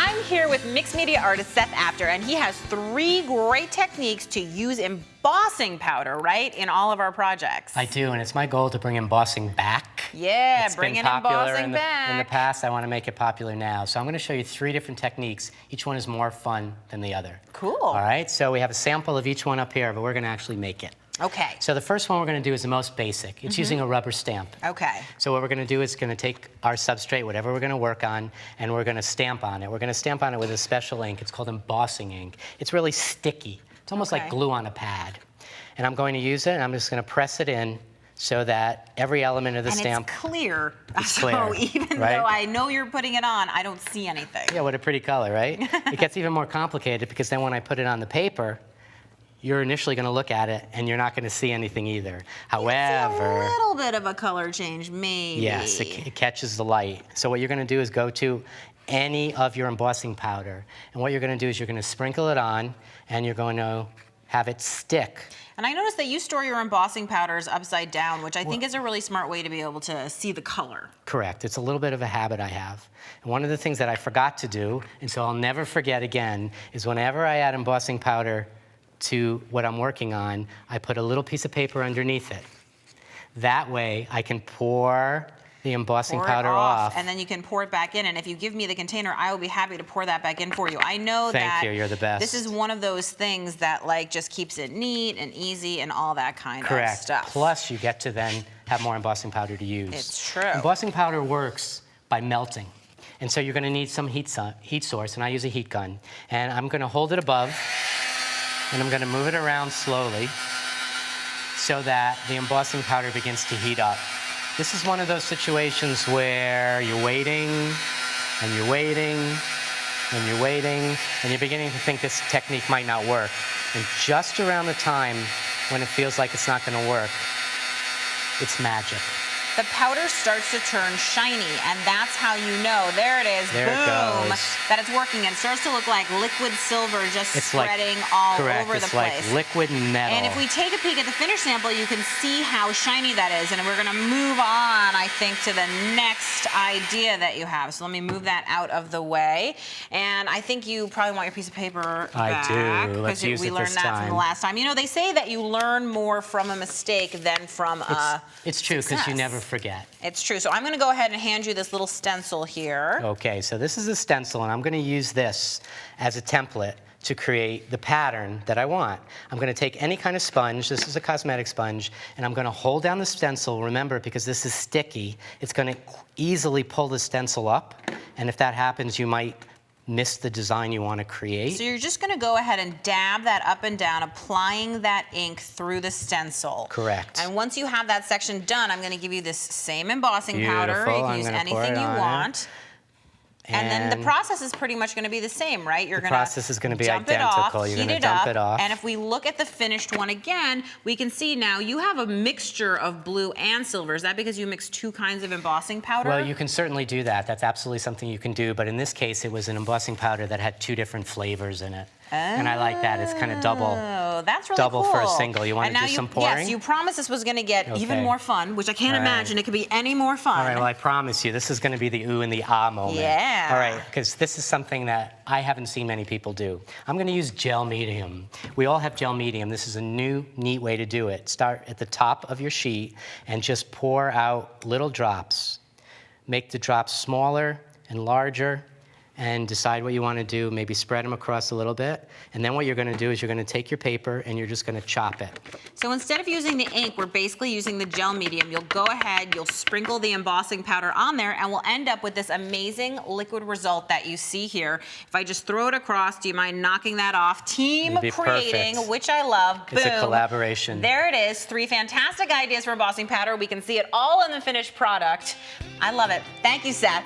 I'm here with mixed media artist Seth Apter, and he has 3 great techniques to use embossing powder, right, in all of our projects. I do, and it's my goal to bring embossing back. Yeah, it's bringing been popular embossing back. In the past, I want to make it popular now. So I'm going to show you 3 different techniques. Each one is more fun than the other. Cool. All right, so we have a sample of each one up here, but we're going to actually make it. Okay. So the first one we're going to do is the most basic. It's using a rubber stamp. Okay. So what we're going to do is going to take our substrate, whatever we're going to work on, and we're going to stamp on it. We're going to stamp on it with a special ink. It's called embossing ink. It's really sticky. It's almost like glue on a pad. And I'm going to use it, and I'm just going to press it in so that every element of the stamp it's clear. is clear. So even though I know you're putting it on, I don't see anything. Yeah, what a pretty color, right? It gets even more complicated because then when I put it on the paper, you're initially going to look at it and you're not going to see anything either. However, a little bit of a color change, maybe. Yes, it catches the light. So what you're going to do is go to any of your embossing powder, and what you're going to do is you're going to sprinkle it on, and you're going to have it stick. And I noticed that you store your embossing powders upside down, which I think is a really smart way to be able to see the color. Correct. It's a little bit of a habit I have. And one of the things that I forgot to do, and so I'll never forget again, is whenever I add embossing powder to what I'm working on, I put a little piece of paper underneath it. That way, I can pour the embossing powder off. And then you can pour it back in. And if you give me the container, I will be happy to pour that back in for you. I know Thank you, you're the best. This is one of those things that like just keeps it neat and easy and all that kind Correct. of stuff. Plus, you get to then have more embossing powder to use. It's true. Embossing powder works by melting. And so you're going to need some heat source, and I use a heat gun. And I'm going to hold it above, and I'm going to move it around slowly so that the embossing powder begins to heat up. This is one of those situations where you're waiting, and you're waiting, and you're waiting, and you're beginning to think this technique might not work. And just around the time when it feels like it's not going to work, it's magic. The powder starts to turn shiny, and that's how you know, there it is, there boom, it goes. that it's working. It starts to look like liquid silver just it's spreading like, all correct, over the it's place. Like liquid metal. And if we take a peek at the finished sample, you can see how shiny that is. And we're going to move on, I think, to the next idea that you have. So let me move that out of the way. And I think you probably want your piece of paper back. I do. Let's use we it learned this that time. from the last time. You know, they say that you learn more from a mistake than from a It's true, because you never forget. It's true. So I'm going to go ahead and hand you this little stencil here. Okay, so this is a stencil, and I'm going to use this as a template to create the pattern that I want. I'm going to take any kind of sponge, this is a cosmetic sponge, and I'm going to hold down the stencil. Remember, because this is sticky, it's going to easily pull the stencil up, and if that happens, you might miss the design you want to create. So you're just going to go ahead and dab that up and down, applying that ink through the stencil. Correct. And once you have that section done, I'm going to give you this same embossing powder. You can use anything you want. And then the process is pretty much going to be the same, right? You're going to process is going to be dump identical. It off, You're going to dump it off. And if we look at the finished one again, we can see now you have a mixture of blue and silver. Is that because you mixed 2 kinds of embossing powder? Well, you can certainly do that. That's absolutely something you can do. But in this case, it was an embossing powder that had 2 different flavors in it. And I like that. It's kind of double. Oh, that's really double cool. for a single. You want to do some pouring? Yes, you promised this was going to get even more fun, which I can't imagine it could be any more fun. All right, well, I promise you, this is going to be the ooh and the ah moment. Yeah. All right, because this is something that I haven't seen many people do. I'm going to use gel medium. We all have gel medium. This is a new, neat way to do it. Start at the top of your sheet and just pour out little drops. Make the drops smaller and larger, and decide what you want to do. Maybe spread them across a little bit. And then what you're going to do is you're going to take your paper and you're just going to chop it. So instead of using the ink, we're basically using the gel medium. You'll go ahead, you'll sprinkle the embossing powder on there, and we'll end up with this amazing liquid result that you see here. If I just throw it across, do you mind knocking that off? Team creating, perfect. Which I love. Boom. It's a collaboration. There it is. 3 fantastic ideas for embossing powder. We can see it all in the finished product. I love it. Thank you, Seth.